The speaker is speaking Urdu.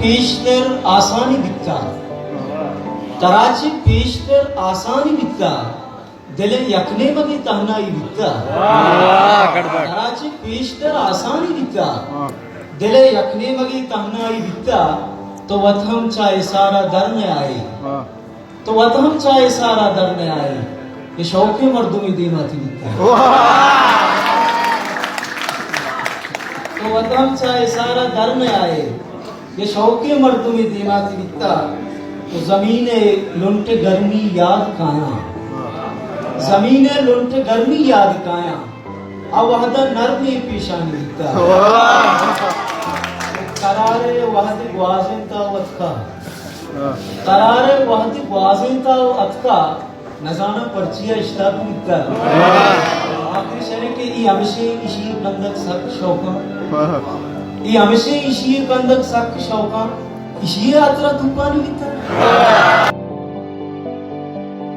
peşler asani bitta. Tarachi peşler asani bitta. Dile yakne magi tahnayi bitta. Tarachi peşler asani bitta. Dile yakne magi tahnayi bitta. تو وطن چاہے سارا در میں آئے تو وطن چاہے سارا در میں آئے یہ شوق مردمی دیماتی دیتا ہے تو وطن چاہے سارا در میں آئے یہ شوق مردمی دیماتی دیتا تو زمین لنٹ گرمی یاد کایا زمین لنٹ گرمی یاد کایا اوہدہ نرمی پیشانی دیتا قرار وحد گوازن تا وطکا قرار وحد گوازن تا وطکا نزانہ پرچیا اشتاق مکتا آخری شہرے کہ ای ہمیشہ اشیر کندک سک شوکا ای ہمیشہ اشیر کندک سک شوکا اشیر آترا تمپانی بیتا